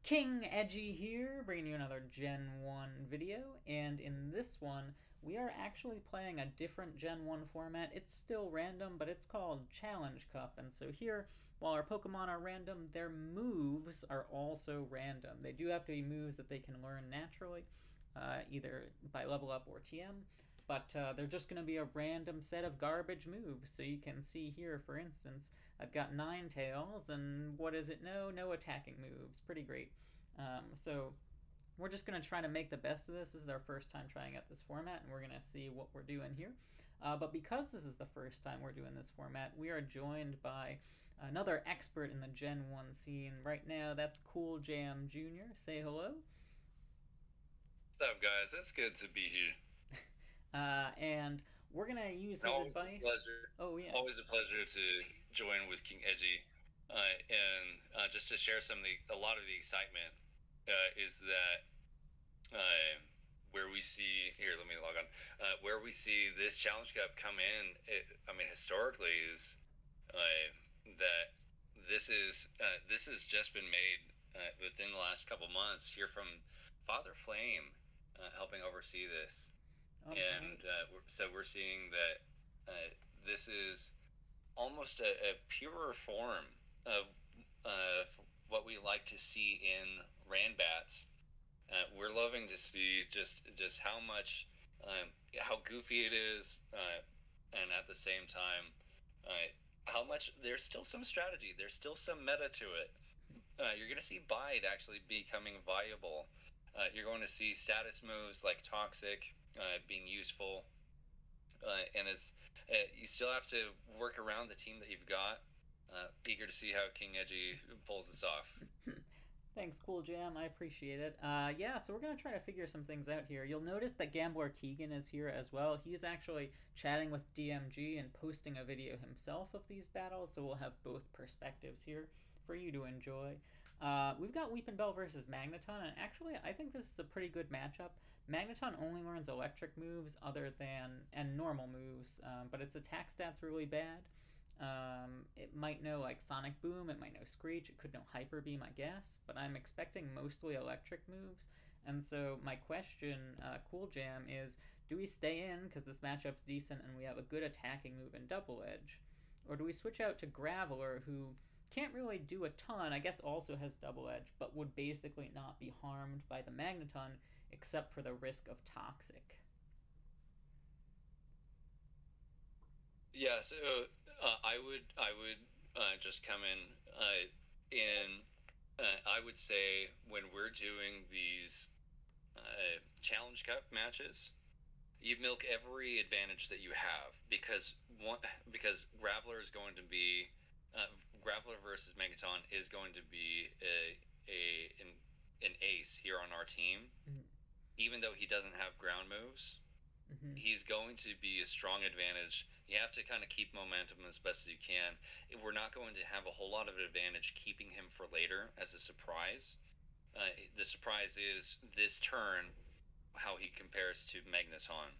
King Edgy here, bringing you another Gen 1 video, and in this one, we are actually playing a different Gen 1 format. It's still random, but it's called Challenge Cup, and so here, while our Pokemon are random, their moves are also random. They do have to be moves that they can learn naturally, either by level up or TM, but they're just going to be a random set of garbage moves. So you can see here, for instance, I've got Ninetales, and what does it know? No attacking moves. Pretty great. So we're just going to try to make the best of this. This is our first time trying out this format, and we're going to see what we're doing here. But because this is the first time we're doing this format, we are joined by another expert in the Gen 1 scene right now. That's Cooljam Junior. Say hello. What's up, guys? It's good to be here. And we're going to use his Always a advice. pleasure. Oh, yeah. Always a pleasure to join with King Edgy, and just to share a lot of the excitement is that where we see here. Let me log on. Where we see this Challenge Cup come in. Historically is that this has just been made within the last couple months here from Father Flame, helping oversee this. And so we're seeing that this is almost a purer form of what we like to see in Ranbats. We're loving to see just how much, how goofy it is, and at the same time, how much there's still some strategy, there's still some meta to it. You're going to see Bide actually becoming viable. You're going to see status moves like Toxic being useful, and you still have to work around the team that you've got. Eager to see how King Edgy pulls this off. Thanks, Cooljam. I appreciate it. Yeah, so we're going to try to figure some things out here. You'll notice that Gambler Keegan is here as well. He's actually chatting with DMG and posting a video himself of these battles, so we'll have both perspectives here for you to enjoy. We've got Weepinbell versus Magneton, and actually, I think this is a pretty good matchup. Magneton only learns electric moves and normal moves, but its attack stats really bad. It might know like Sonic Boom, it might know Screech, it could know Hyper Beam, I guess, but I'm expecting mostly electric moves. And so my question, Cooljam, is do we stay in because this matchup's decent and we have a good attacking move in Double Edge? Or do we switch out to Graveler, who can't really do a ton, I guess also has Double Edge, but would basically not be harmed by the Magneton except for the risk of Toxic? Yeah, so I would just come in I would say when we're doing these Challenge Cup matches, you milk every advantage that you have because Graveler is going to be Graveler versus Megaton is going to be an ace here on our team, even though he doesn't have ground moves. He's going to be a strong advantage. You have to kind of keep momentum as best as you can. We're not going to have a whole lot of advantage keeping him for later as a surprise. The surprise is this turn, how he compares to Magneton.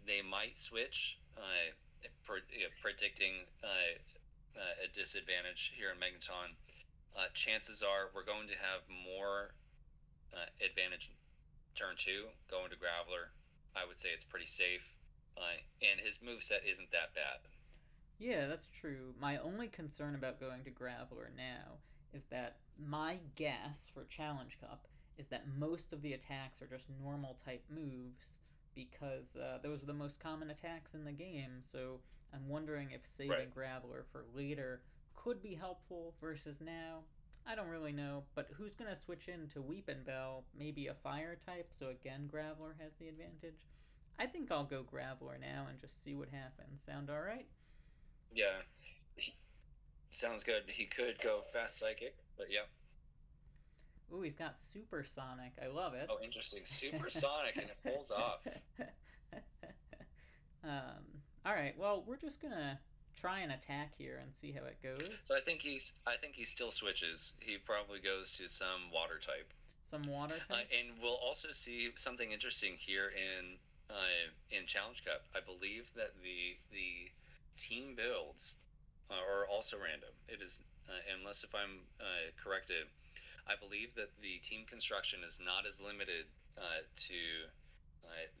They might switch, predicting a disadvantage here in Magneton. Chances are we're going to have more advantage turn 2 going to Graveler. I would say it's pretty safe, and his moveset isn't that bad. Yeah, that's true. My only concern about going to Graveler now is that my guess for Challenge Cup is that most of the attacks are just normal type moves because those are the most common attacks in the game. So I'm wondering if saving Graveler for later could be helpful versus now. I don't really know, but who's going to switch into Weepinbell? Maybe a fire type, so again, Graveler has the advantage. I think I'll go Graveler now and just see what happens. Sound alright? Yeah, sounds good. He could go fast psychic, but yeah. Ooh, he's got Supersonic. I love it. Oh, interesting. Supersonic, and it pulls off. Alright, well, we're just going to try an attack here and see how it goes. So I think he still switches. He probably goes to some water type. Some water type? And we'll also see something interesting here in Challenge Cup. I believe that the team builds are also random. It is, unless if I'm corrected, I believe that the team construction is not as limited to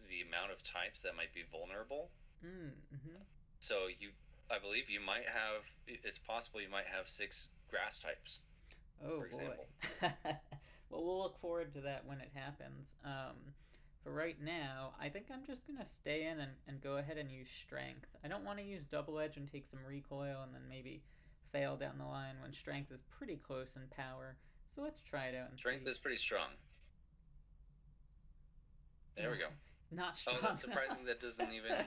the amount of types that might be vulnerable. Mm-hmm. So I believe you might have. It's possible you might have 6 grass types, Oh for example. boy. Well, we'll look forward to that when it happens. For right now, I think I'm just gonna stay in and go ahead and use strength. I don't want to use double edge and take some recoil and then maybe fail down the line when strength is pretty close in power. So let's try it out and Strength see. is pretty strong. There we go. Not strong. Oh, that's surprising. That doesn't even.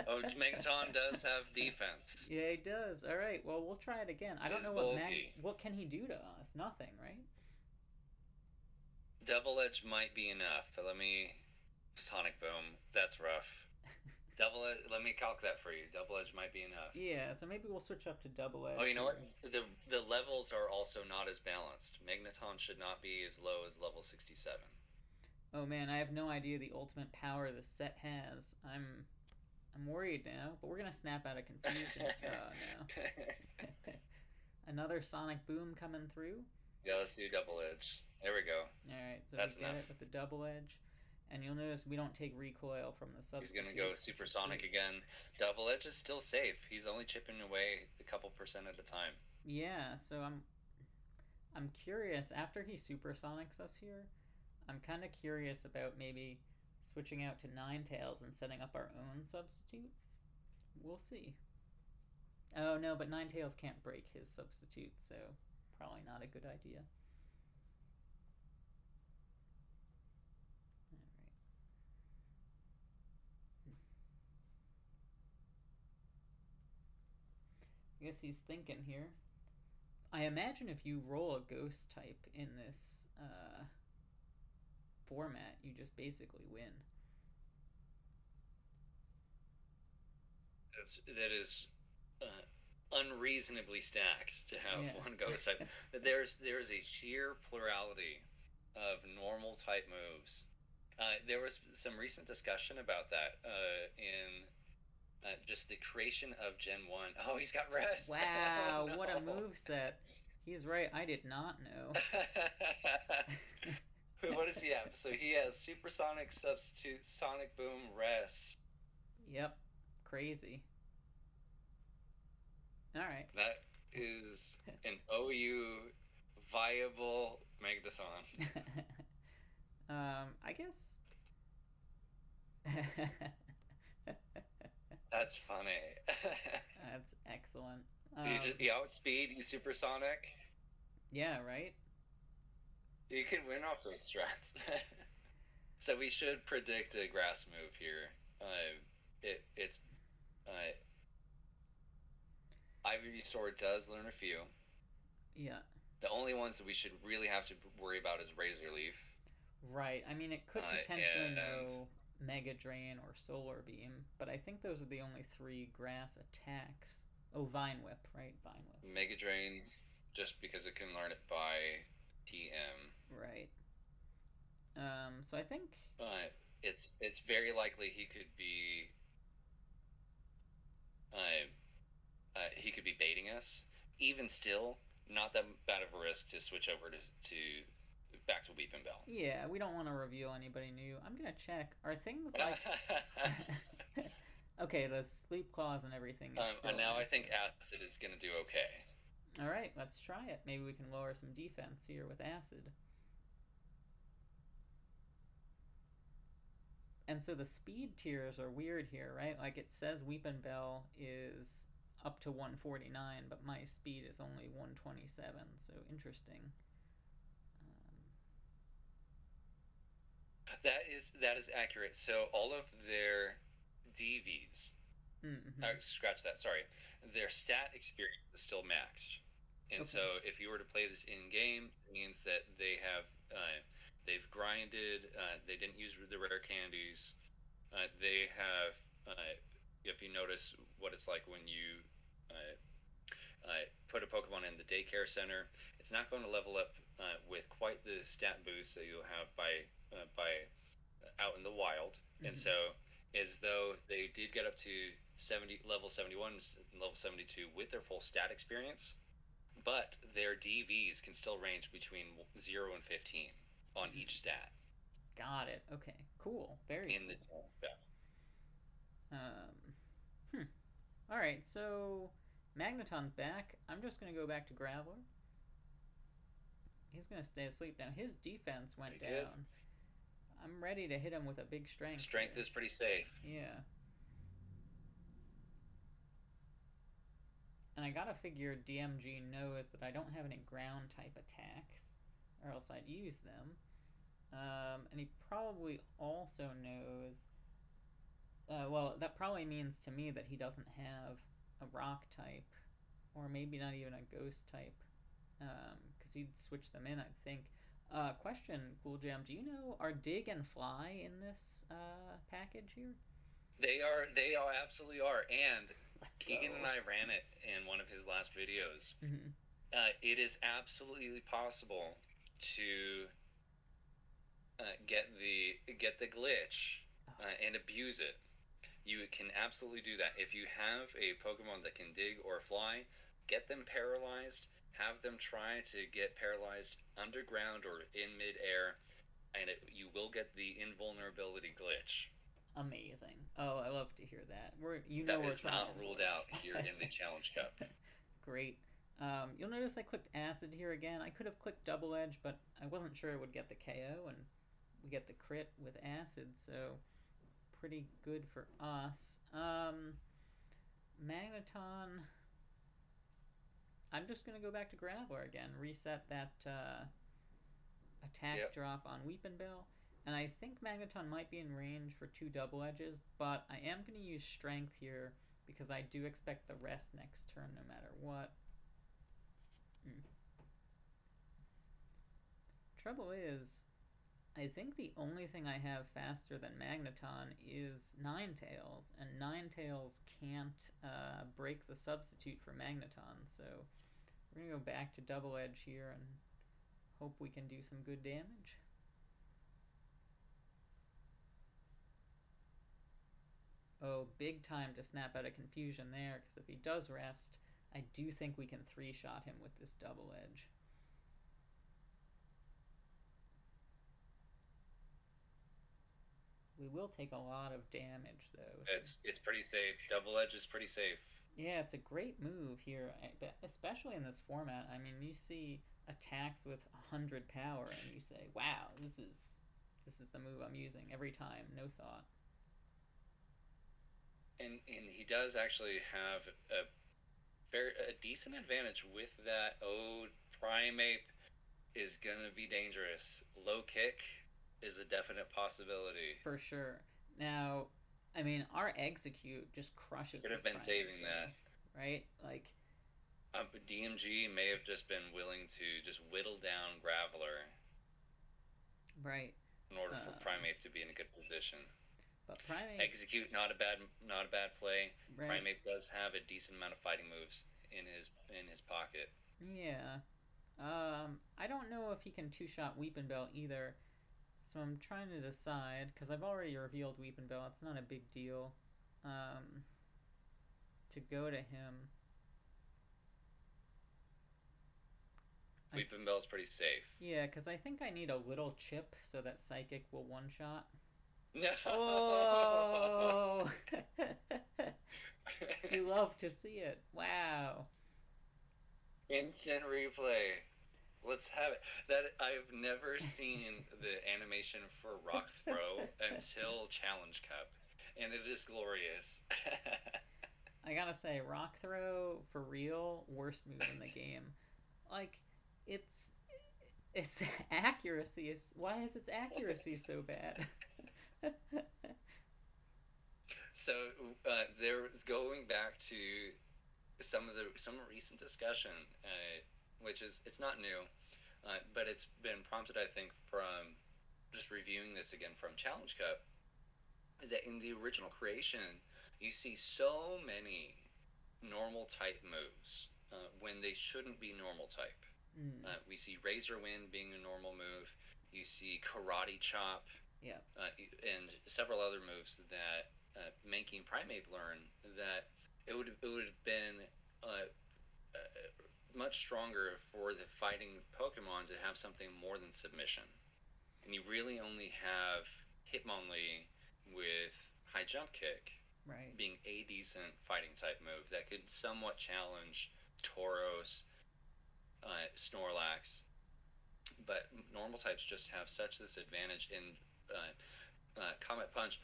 Oh, Megaton does have defense. Yeah, he does. All right. Well, we'll try it again. I don't know what can he do to us? Nothing, right? Double edge might be enough. But let me sonic boom. That's rough. Double edge. Let me calc that for you. Double edge might be enough. Yeah. So maybe we'll switch up to double edge. Oh, you know what? The levels are also not as balanced. Magneton should not be as low as level 67. Oh man, I have no idea the ultimate power this set has. I'm worried now, but we're gonna snap out of confusion. Oh no. Another sonic boom coming through. Yeah, let's do double edge. There we go. Alright, so that's we get it with the double edge. And you'll notice we don't take recoil from the substitute. He's gonna go supersonic again. Double edge is still safe. He's only chipping away a couple percent at a time. Yeah, so I'm curious, after he supersonics us here, I'm kind of curious about maybe switching out to Ninetales and setting up our own substitute. We'll see. Oh no, but Ninetales can't break his substitute, so probably not a good idea. I guess he's thinking here. I imagine if you roll a ghost type in this format, you just basically win. That is unreasonably stacked to have one ghost type. There's a sheer plurality of normal type moves. There was some recent discussion about that in just the creation of Gen 1. Oh, he's got rest. Wow, oh, no. What a move set. He's right, I did not know. What does he have? So he has supersonic substitute, sonic boom, rest. Yep, crazy. All right. That is an OU viable Megathon. I guess. That's funny. That's excellent. You outspeed, you supersonic. Yeah, right? You can win off those strats. So we should predict a grass move here. It's Ivysaur does learn a few. Yeah. The only ones that we should really have to worry about is Razor Leaf. Right. I mean, it could potentially know Mega Drain or Solar Beam, but I think those are the only 3 grass attacks. Oh, Vine Whip, right? Vine Whip. Mega Drain, just because it can learn it by TM. Right. So I think it's very likely he could be baiting us. Even still, not that bad of a risk to switch over to back to Weeping Bell. Yeah, we don't want to reveal anybody new. I'm gonna check. Are things like okay, the Sleep Claws and everything is and now I think Acid is gonna do okay. Alright, let's try it. Maybe we can lower some defense here with Acid. And so the speed tiers are weird here, right? Like it says Weepin' Bell is up to 149, but my speed is only 127, so interesting. That is accurate. So all of their DVs, scratch that, sorry, their stat experience is still maxed. And so if you were to play this in game, it means that they have they've grinded, they didn't use the rare candies. They have, if you notice what it's like when you put a Pokemon in the daycare center, it's not going to level up with quite the stat boost that you'll have by out in the wild. And so as though they did get up to level 71 and level 72 with their full stat experience, but their DVs can still range between 0 and 15 on each stat. Got it. Okay. Cool. Very in cool. The All right. So Magneton's back. I'm just gonna go back to Graveler. He's gonna stay asleep now. His defense went Pretty good. down. I'm ready to hit him with a big strength. Strength here. is pretty safe. Yeah. And I gotta figure DMG knows that I don't have any ground type attacks, or else I'd use them. And he probably also knows. Well, that probably means to me that he doesn't have a rock type, or maybe not even a ghost type, because he'd switch them in, I think. Question, Cooljam, do you know, are Dig and Fly in this package here? They all absolutely are. And Let's Keegan go. and I ran it in one of his last videos. Mm-hmm. It is absolutely possible to get the glitch and abuse it. You can absolutely do that. If you have a Pokemon that can dig or fly, get them paralyzed, have them try to get paralyzed underground or in midair, and you will get the invulnerability glitch. Amazing. Oh, I love to hear that. That is not ruled out here in the Challenge Cup. Great. You'll notice I clicked Acid here again. I could have clicked Double Edge, but I wasn't sure it would get the KO, and we get the crit with Acid, so pretty good for us. Magneton. I'm just going to go back to Graveler again, reset that attack drop on Weepinbell. And I think Magneton might be in range for 2 double edges, but I am going to use Strength here because I do expect the rest next turn no matter what. Trouble is, I think the only thing I have faster than Magneton is Ninetales, and Ninetales can't break the substitute for Magneton, so we're going to go back to Double Edge here and hope we can do some good damage. Oh, big time to snap out of confusion there, because if he does rest, I do think we can 3-shot him with this Double Edge. We will take a lot of damage, though. So. It's pretty safe. Double Edge is pretty safe. Yeah, it's a great move here, especially in this format. I mean, you see attacks with 100 power, and you say, "Wow, this is the move I'm using every time, no thought." And he does actually have a decent advantage with that. Oh, Primeape is gonna be dangerous. Low kick is a definite possibility. For sure. Now, I mean, our Execute just crushes. Could have been saving that, right? Like, DMG may have just been willing to just whittle down Graveler, right, in order for Primeape to be in a good position. But Primeape, Execute not a bad play. Right. Primeape does have a decent amount of fighting moves in his pocket. Yeah. I don't know if he can 2-shot Weepinbell either. So I'm trying to decide, because I've already revealed Weepinbell, it's not a big deal, to go to him. Weepinbell's pretty safe. Yeah, because I think I need a little chip so that Psychic will 1-shot. No! Oh! You love to see it. Wow. Instant replay. Let's have it. That I've never seen the animation for Rock Throw until Challenge Cup, and it is glorious. I gotta say, Rock Throw, for real, worst move in the game. Like, its accuracy is... Why is its accuracy so bad? So, there's going back to some recent discussion, which is, it's not new, but it's been prompted, I think, from just reviewing this again from Challenge Cup, is that in the original creation, you see so many normal type moves when they shouldn't be normal type. We see Razor Wind being a normal move. You see Karate Chop. Yeah. And several other moves that making Primeape learn that it would have been much stronger for the fighting Pokemon to have something more than submission. And you really only have Hitmonlee with high jump kick being a decent fighting type move that could somewhat challenge Tauros, Snorlax, but normal types just have such this advantage in Comet Punch,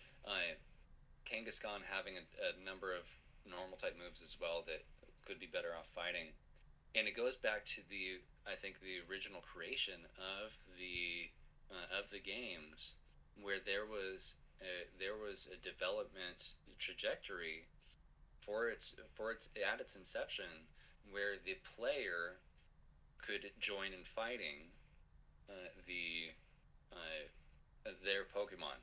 Kangaskhan having a number of normal type moves as well that could be better off fighting. And it goes back to I think the original creation of the games, where there was a development trajectory for its at its inception, where the player could join in fighting their Pokemon.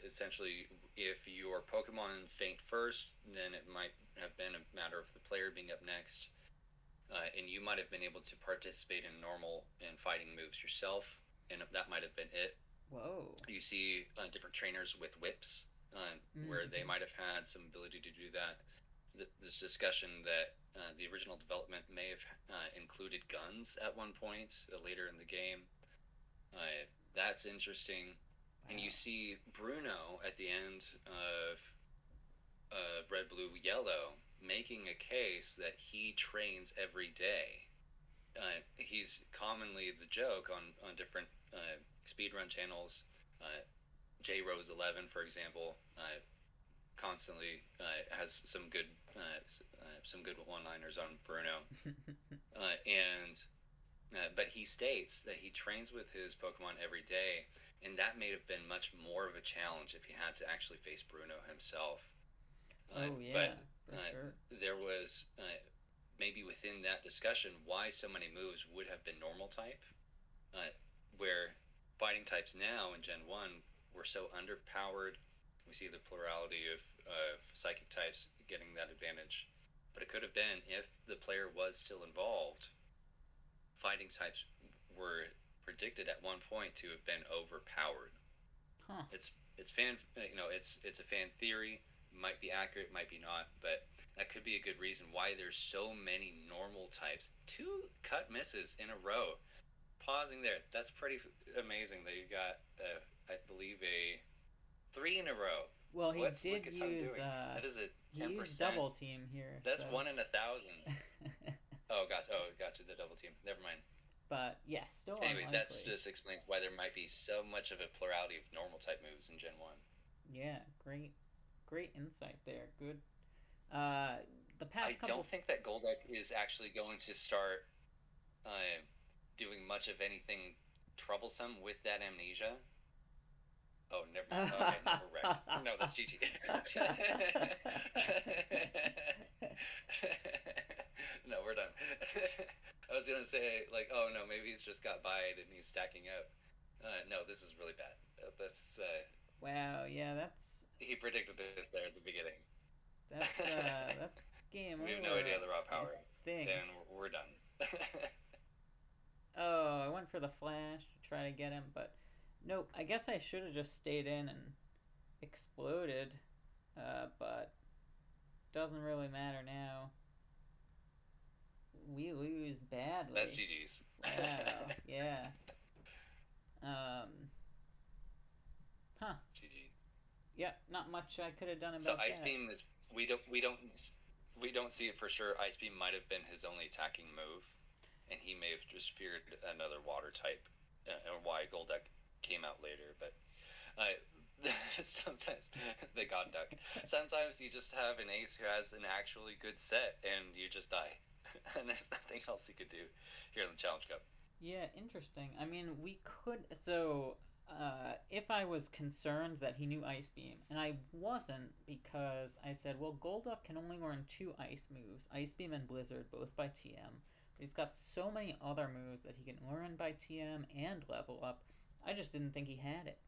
Essentially, if your Pokemon faint first, then it might have been a matter of the player being up next, and you might have been able to participate in normal and fighting moves yourself, and that might have been it. Whoa. You see different trainers with whips, where they might have had some ability to do that. This discussion that the original development may have included guns at one point later in the game. That's interesting. Wow. And you see Bruno at the end of Red, Blue, Yellow making a case that he trains every day. He's commonly the joke on different speedrun channels. J-Rose 11, for example, constantly has some good one-liners on Bruno. But he states that he trains with his Pokemon every day, and that may have been much more of a challenge if he had to actually face Bruno himself. But sure. There was maybe within that discussion why so many moves would have been normal type, where fighting types now in Gen 1 were so underpowered. We see the plurality of psychic types getting that advantage. But it could have been, if the player was still involved, fighting types were predicted at one point to have been overpowered. Huh. It's a fan theory. Might be accurate, might be not, but that could be a good reason why there's so many normal types. 2 cut misses in a row. Pausing there, that's pretty amazing that you got, I believe, a 3 in a row. Well, he did use that is a 10%. He used double team here. That's 1 in 1,000. Oh, gotcha, the double team. Never mind. But yes, still anyway, unlikely. That just explains why there might be so much of a plurality of normal type moves in Gen 1. Yeah, great insight there. Good. The past I don't think that Golduck is actually going to start doing much of anything troublesome with that amnesia. Oh, never mind. Okay, no, we're wrecked. No, that's GG. No, we're done. I was going to say, like, oh, no, maybe he's just got bite and he's stacking up. No, this is really bad. That's... wow, yeah, that's... He predicted it there at the beginning. That's game over. We have no idea the raw power. Then we're done. Oh, I went for the flash to try to get him, but nope. I guess I should have just stayed in and exploded, but doesn't really matter now. We lose badly. That's GG's. Wow, yeah. Huh. GG's. Yeah, not much I could have done about that. So Ice Beam is we don't see it for sure. Ice Beam might have been his only attacking move, and he may have just feared another water type, and why Golduck came out later. But sometimes the God Duck. Sometimes you just have an ace who has an actually good set, and you just die, and there's nothing else you could do here in the Challenge Cup. Yeah, interesting. I mean, we could if I was concerned that he knew Ice Beam, and I wasn't, because I said, well, Golduck can only learn 2 ice moves, Ice Beam and Blizzard, both by TM, but he's got so many other moves that he can learn by TM and level up. I just didn't think he had it.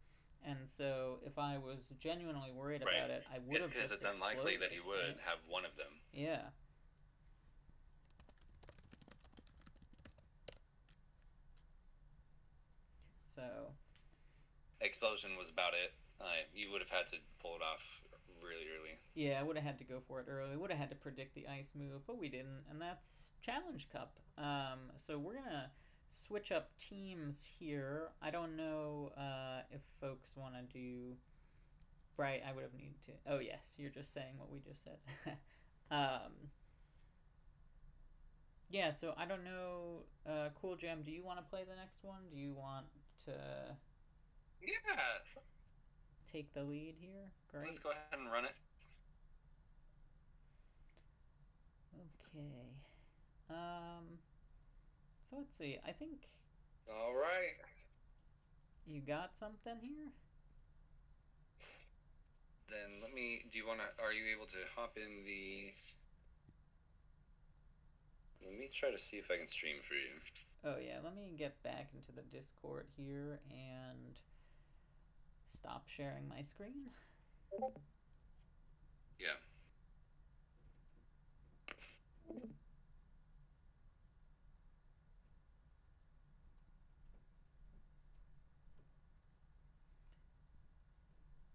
And so if I was genuinely worried about it, I would have just because it's unlikely that he would have one of them. Yeah. So... Explosion was about it. You would have had to pull it off really early. Yeah, I would have had to go for it early. Would have had to predict the ice move, but we didn't, and that's Challenge Cup. So we're gonna switch up teams here. I don't know if folks want to do. Right, I would have needed to. Oh yes, you're just saying what we just said. um, yeah, so I don't know. Cooljam, do you want to play the next one? Do you want to Yeah, take the lead here? Great. let's go ahead and run it. Okay. So let's see. I think All right. you got something here. Then let me. Do you want to? Are you able to hop in the? Let me try to see if I can stream for you. Oh yeah, let me get back into the Discord here and stop sharing my screen. Yeah.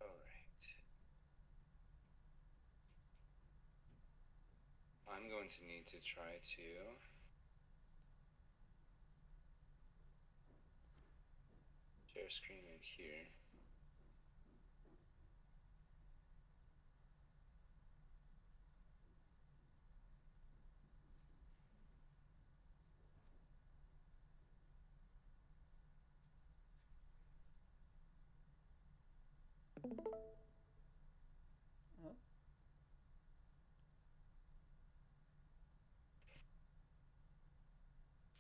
All right. I'm going to need to try to. Share screen right here. Oh,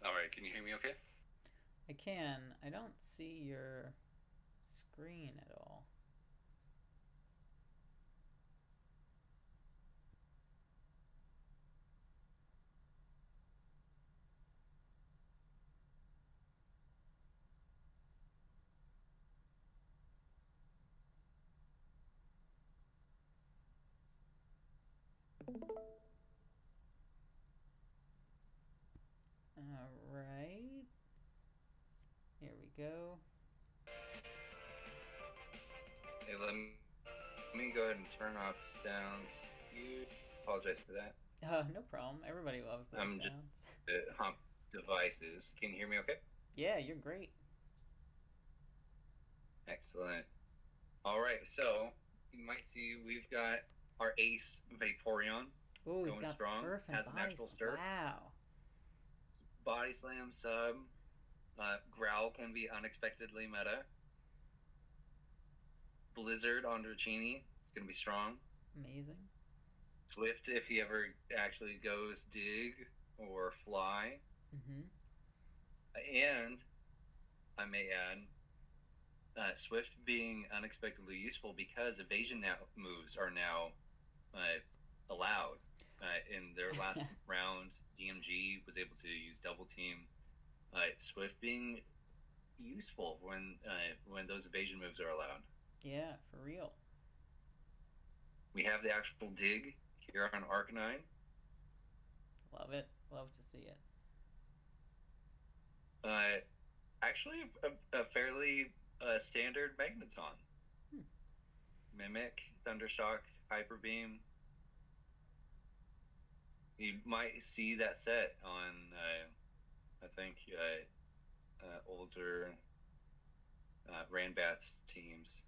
All right. Can you hear me? Okay. I can. I don't see your screen at all. All right. Here we go. Hey, let me go ahead and turn off sounds. You apologize for that. No problem. Everybody loves those I'm sounds. just hump devices. Can you hear me? Okay. Yeah, you're great. Excellent. All right. So you might see we've got our ace Vaporeon. Oh, he's Going got strong, surf and has a body. natural stir. Wow. Body slam sub. Growl can be unexpectedly meta. Blizzard on Dratini. It's going to be strong. Amazing. Swift if he ever actually goes dig or fly. Mm-hmm. And I may add, Swift being unexpectedly useful because evasion moves are now allowed. In their last round, DMG was able to use double team. Swift being useful when those evasion moves are allowed. Yeah, for real. We have the actual dig here on Arcanine. Love it. Love to see it. Actually, a fairly standard Magneton. Mimic, Thundershock, Hyper Beam. You might see that set on, I think, older Ranbats teams.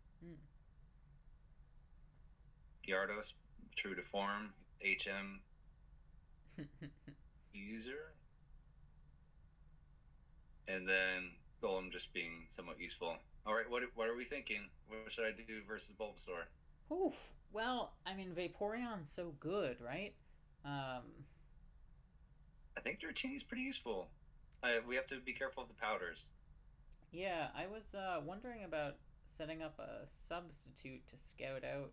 Gyarados, true to form, HM user. And then Golem just being somewhat useful. All right, what are we thinking? What should I do versus Bulbasaur? Oof. Well, I mean, Vaporeon's so good, right? I think Dratini's pretty useful. We have to be careful of the powders. Yeah, I was wondering about setting up a substitute to scout out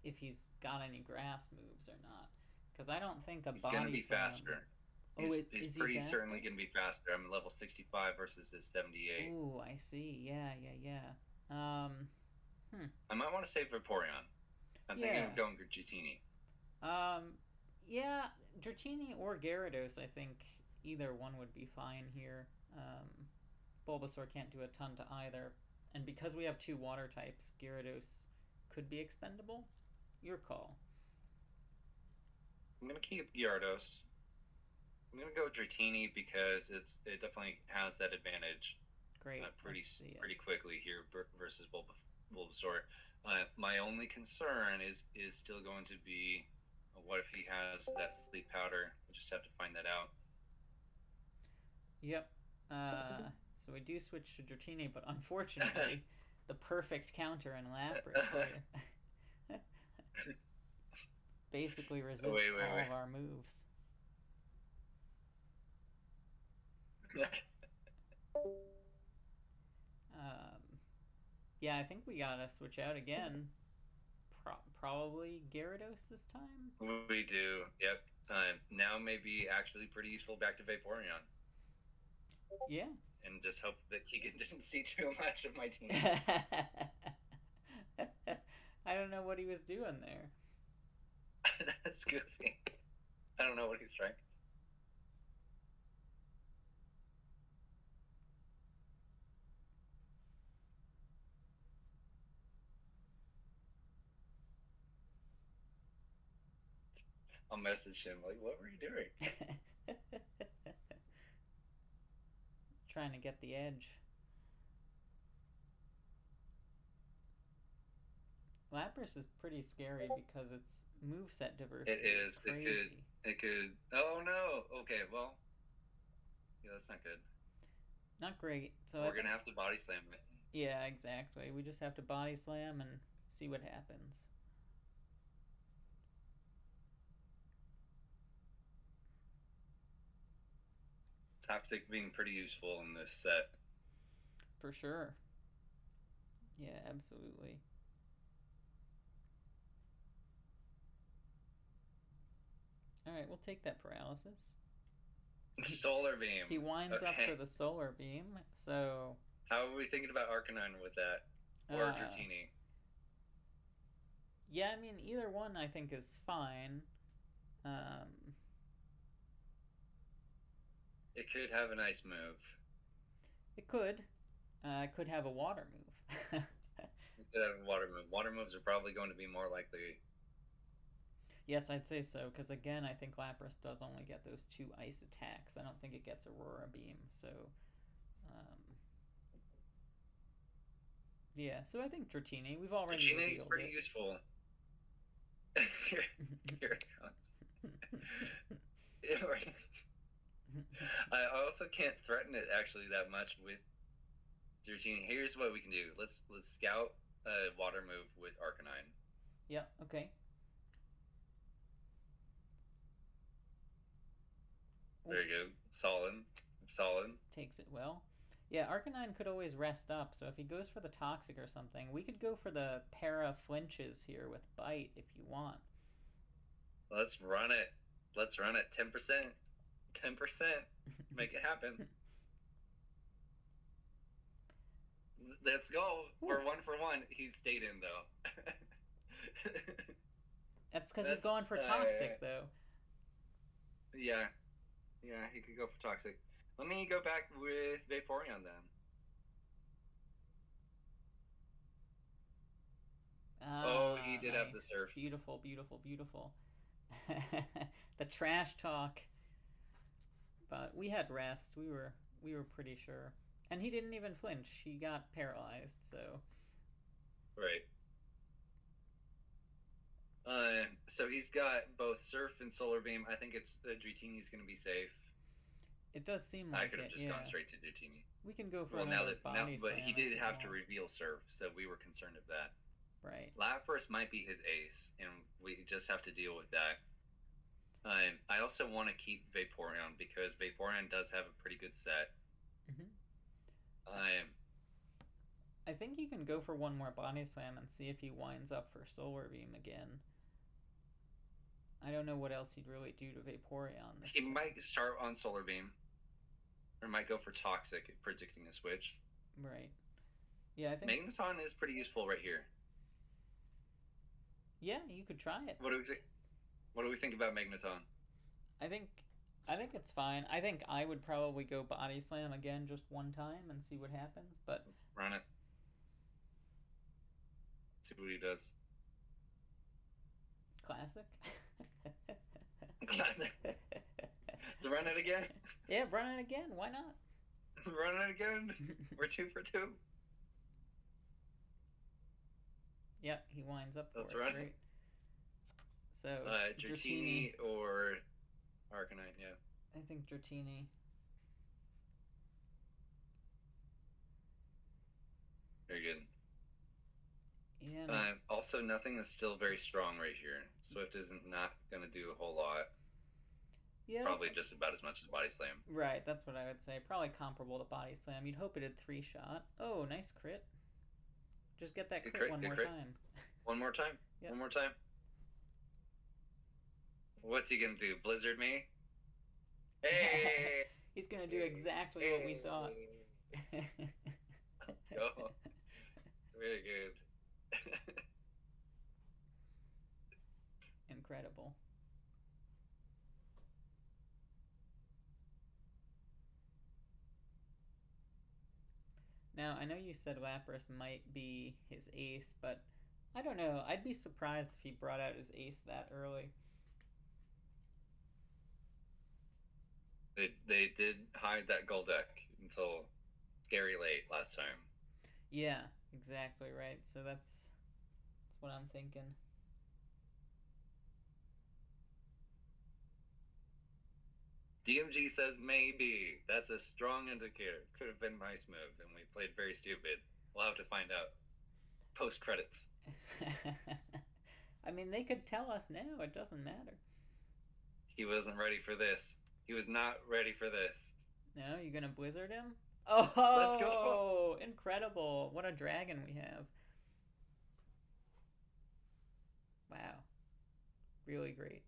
if he's got any grass moves or not. Because I don't think a He's body going to be slam... faster. Oh, he's pretty certainly going to be faster. I'm level 65 versus his 78. Oh, I see. Yeah. I might want to save Vaporeon. I'm thinking of going Dratini. Yeah, Dratini or Gyarados, I think either one would be fine here. Bulbasaur can't do a ton to either. And because we have two water types, Gyarados could be expendable. Your call. I'm gonna keep Gyarados. I'm gonna go Dratini because it definitely has that advantage. Great. Pretty quickly here versus Bulbasaur. My only concern is still going to be, what if he has that sleep powder? We'll just have to find that out. Yep. So we do switch to Dratini, but unfortunately, the perfect counter in Lapras here basically resists all of our moves. Yeah, I think we gotta switch out again. Probably Gyarados this time? We do, yep. Now may be actually pretty useful back to Vaporeon. Yeah. And just hope that Keegan didn't see too much of my team. I don't know what he was doing there. That's goofy. I don't know what he's trying. I'll message him like, what were you doing? Trying to get the edge. Lapras is pretty scary because its moveset diversity is crazy. It could. Oh no. Okay. Well. Yeah, that's not good. Not great. So we're gonna have to body slam it. Yeah, exactly. We just have to body slam and see what happens. Toxic being pretty useful in this set. For sure. Yeah, absolutely. Alright, we'll take that paralysis. Solar Beam. He winds up for the Solar Beam, so... How are we thinking about Arcanine with that? Or Dratini? Yeah, I mean, either one I think is fine. It could have a nice move. It could. It could have a water move. It could have a water move. Water moves are probably going to be more likely. Yes, I'd say so, because again, I think Lapras does only get those 2 ice attacks. I don't think it gets Aurora Beam, so... yeah, so I think Dratini, we've already Dratini is pretty useful. Here it comes. I also can't threaten it actually that much with Dratini. Here's what we can do. Let's scout a water move with Arcanine. Yeah, okay. There you go. Solid. Takes it well. Yeah, Arcanine could always rest up, so if he goes for the Toxic or something, we could go for the para flinches here with Bite if you want. Let's run it. 10%. 10%. Make it happen. Let's go. Ooh. We're 1 for 1. He stayed in, though. That's because he's going for Toxic, though. Yeah. Yeah, he could go for Toxic. Let me go back with Vaporeon, then. He did have the Surf. Beautiful. The trash talk. But we had rest. We were pretty sure. And he didn't even flinch. He got paralyzed, so... Right. So he's got both Surf and Solar Beam. I think it's Dratini's going to be safe. It does seem like I could have just gone straight to Dratini. We can go for another body slam. But he did have to reveal Surf, so we were concerned of that. Right. Lapras might be his ace, and we just have to deal with that. I also want to keep Vaporeon because Vaporeon does have a pretty good set. Mm-hmm. I think you can go for one more body slam and see if he winds up for Solar Beam again. I don't know what else he'd really do to Vaporeon. He might start on Solar Beam. Or might go for Toxic, predicting a switch. Right. Yeah, I think... Magneton is pretty useful right here. Yeah, you could try it. What do we think about Magneton? I think it's fine. I think I would probably go body slam again just one time and see what happens, but... Let's run it. See what he does. Classic. Classic. To run it again? Yeah, run it again. Why not? Run it again. We're 2 for 2. Yep, he winds up for That's it. right. Great. So, Dratini or Arcanine, yeah. I think Dratini. Very good. Yeah. Also, nothing is still very strong right here. Swift isn't not going to do a whole lot. Yeah. Probably just about as much as Body Slam. Right, that's what I would say. Probably comparable to Body Slam. You'd hope it had 3-shot. Oh, nice crit. Just get that crit one more time. One more time? Yep. One more time. What's he going to do? Blizzard me? Hey! He's going to do exactly what we thought. Let's go. Very good. Incredible. Now, I know you said Lapras might be his ace, but I don't know. I'd be surprised if he brought out his ace that early. They did hide that Golduck until scary late last time. Yeah, exactly right. So that's what I'm thinking. DMG says maybe. That's a strong indicator. Could have been nice move, and we played very stupid. We'll have to find out. Post credits. I mean, they could tell us now. It doesn't matter. He wasn't ready for this. He was not ready for this. No, you gonna Blizzard him? Oh, let's go! Incredible! What a dragon we have. Wow. Really great.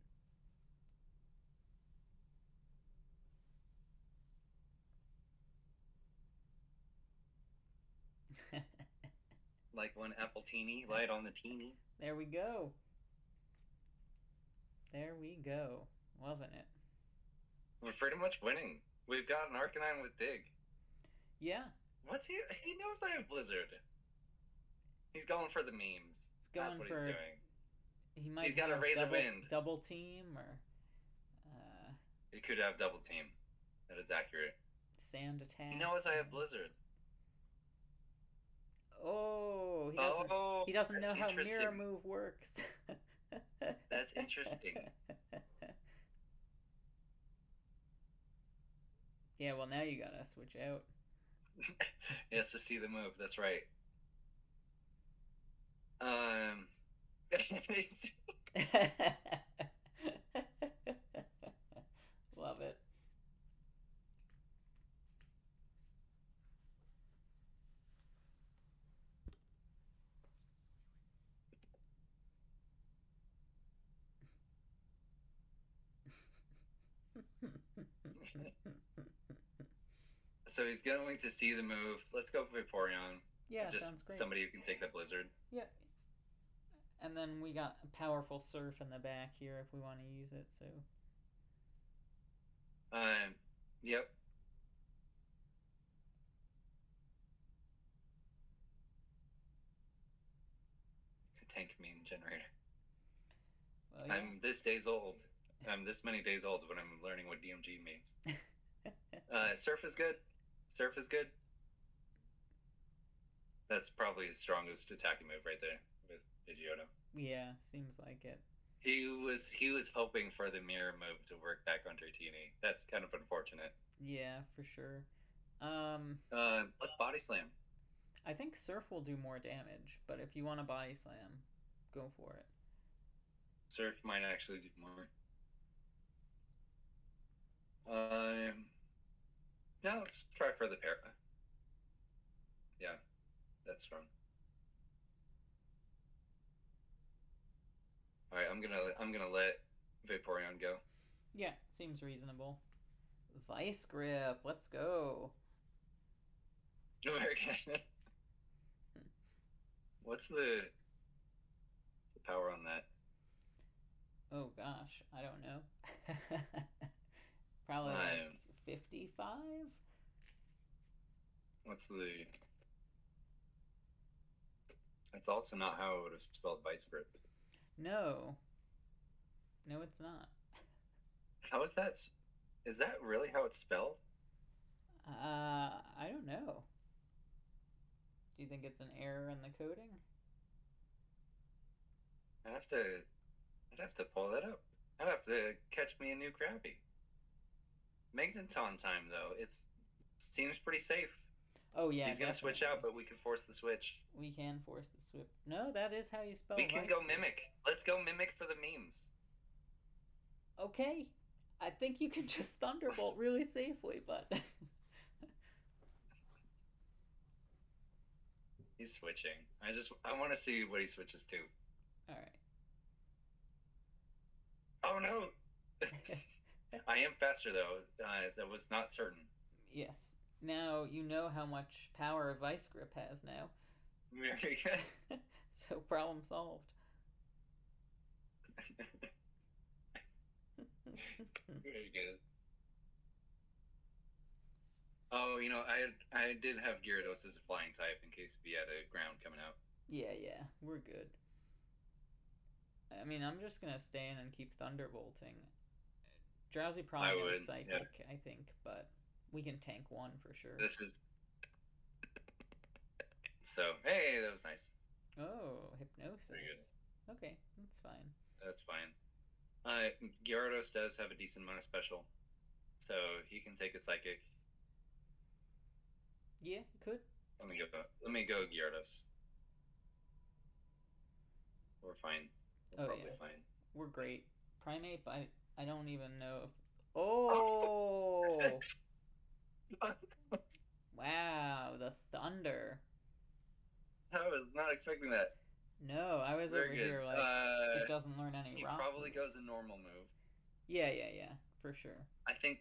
Like one apple teeny, light on the teeny. There we go. There we go. Loving it. We're pretty much winning. We've got an Arcanine with Dig. Yeah. What's he? He knows I have Blizzard. He's going for the memes. That's what he's doing. He's got a Razor Wind. Double team or. He could have double team. That is accurate. Sand attack. He knows I have Blizzard. Oh, he doesn't know how mirror move works. That's interesting. Yeah, well now you gotta switch out. He has to see the move, that's right. Love it. So he's going to see the move. Let's go for Vaporeon. Yeah, just sounds great. Somebody who can take that Blizzard. Yep. And then we got a powerful Surf in the back here if we want to use it, so. Yep. Tank meme generator. Well, yeah. I'm this days old. I'm this many days old when I'm learning what DMG means. Surf is good. Surf is good. That's probably his strongest attacking move right there with Pidgeotto. Yeah, seems like it. He was hoping for the mirror move to work back on Dratini. That's kind of unfortunate. Yeah, for sure. Let's Body Slam. I think Surf will do more damage, but if you want to Body Slam, go for it. Surf might actually do more. No, let's try for the para. Yeah, that's strong. All right, I'm gonna let Vaporeon go. Yeah, seems reasonable. Vice Grip, let's go. Very good. What's the power on that? Oh gosh, I don't know. Probably like 55? What's the... That's also not how I would have spelled Vice Grip. No. No, it's not. How is that? Is that really how it's spelled? I don't know. Do you think it's an error in the coding? I'd have to pull that up. I'd have to catch me a new crappie. Megnaton time though. It seems pretty safe. Oh yeah, He's gonna definitely. switch out, but we can force the switch. We can force the switch. No, that is how you spell. We can vice go grip. mimic. Let's go mimic for the memes. Okay, I think you can just thunderbolt really safely, but He's switching. I want to see what he switches to. all right. Oh no! I am faster though. That was not certain. Yes. Now you know how much power a vice grip has now. Very good. So problem solved. Very good. Oh, I did have Gyarados as a flying type in case we had a ground coming out. Yeah, we're good. I mean, I'm just gonna stay in and keep thunderbolting. Drowsy probably knows psychic, yeah. I think, but we can tank one for sure. This is so. Hey, that was nice. Oh, hypnosis. Very good. Okay, that's fine. That's fine. Gyarados does have a decent amount of special, so he can take a psychic. Yeah, could. Let me go Gyarados. We're fine. We're probably fine. We're great. Primeape, I don't even know if... Oh! Wow, the thunder. I was not expecting that. No, I was Very over good. Here like, it doesn't learn any rock. He probably moves. goes a normal move. Yeah, for sure. I think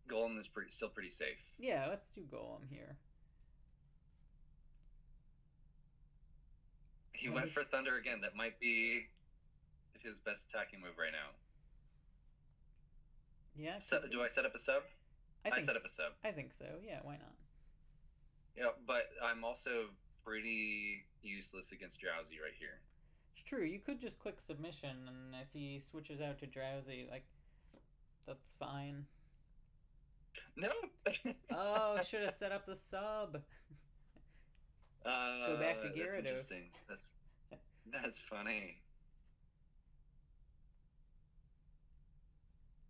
Golem is still pretty safe. Yeah, let's do Golem here. He went for Thunder again. That might be his best attacking move right now. Yeah. Do I set up a sub? I set up a sub. I think so. Yeah, why not? Yeah, but I'm also pretty useless against Drowsy right here. It's true. You could just click submission, and if he switches out to Drowsy, like, that's fine. No. Oh, should have set up the sub. Go back to Gyarados. That's interesting. That's funny.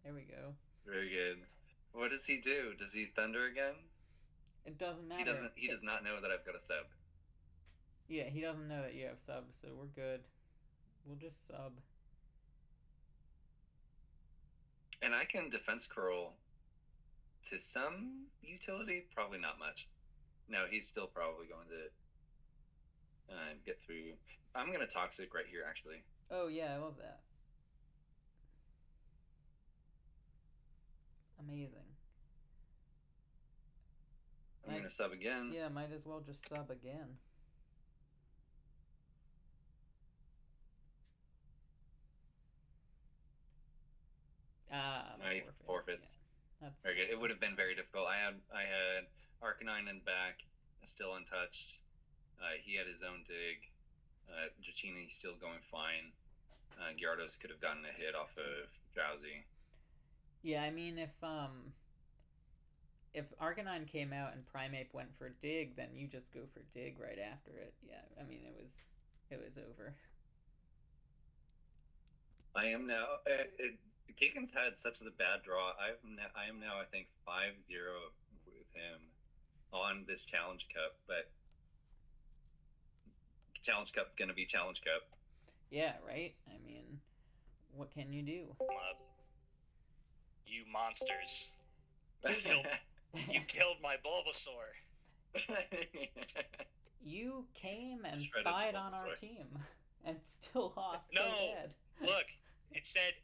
There we go. Very good. What does he do? Does he Thunder again? It doesn't matter. He does not know that I've got a sub. Yeah, he doesn't know that you have sub, so we're good. We'll just sub. And I can defense curl to some utility, probably not much. No, he's still probably going to get through. I'm going to Toxic right here, actually. Oh, yeah, I love that. Amazing. I'm going to sub again. Yeah, might as well just sub again. He forfeits. Yeah, that's very good. It would have been very difficult. I had Arcanine in back, still untouched. He had his own dig. Dratini still going fine. Gyarados could have gotten a hit off of Drowsy. Yeah, I mean, if Arcanine came out and Primeape went for dig, then you just go for dig right after it. Yeah, I mean, it was over. I am now. Keegan's had such a bad draw. I am now. I think 5-0 with him on this Challenge Cup, but Challenge Cup gonna be Challenge Cup. Yeah, right. I mean, what can you do? You monsters! You killed my Bulbasaur. You came and spied on our team and still lost. No, so bad. Look. It said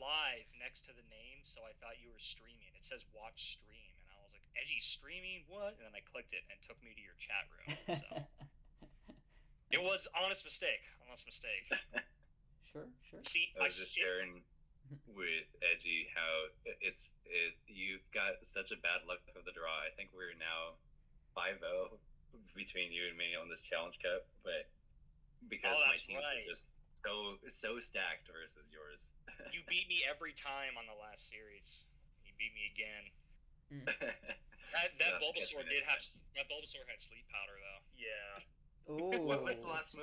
live next to the name, so I thought you were streaming. It says watch stream, and I was like, Edgy streaming? What? And then I clicked it and it took me to your chat room. So it was honest mistake. Sure. See, I was just sharing with Edgy how you've got such a bad luck of the draw. I think we're now 5-0 between you and me on this Challenge Cup, but because my teams are just so stacked versus yours. You beat me every time on the last series. You beat me again. That Bulbasaur had sleep powder though. Yeah. Ooh. What was the last move?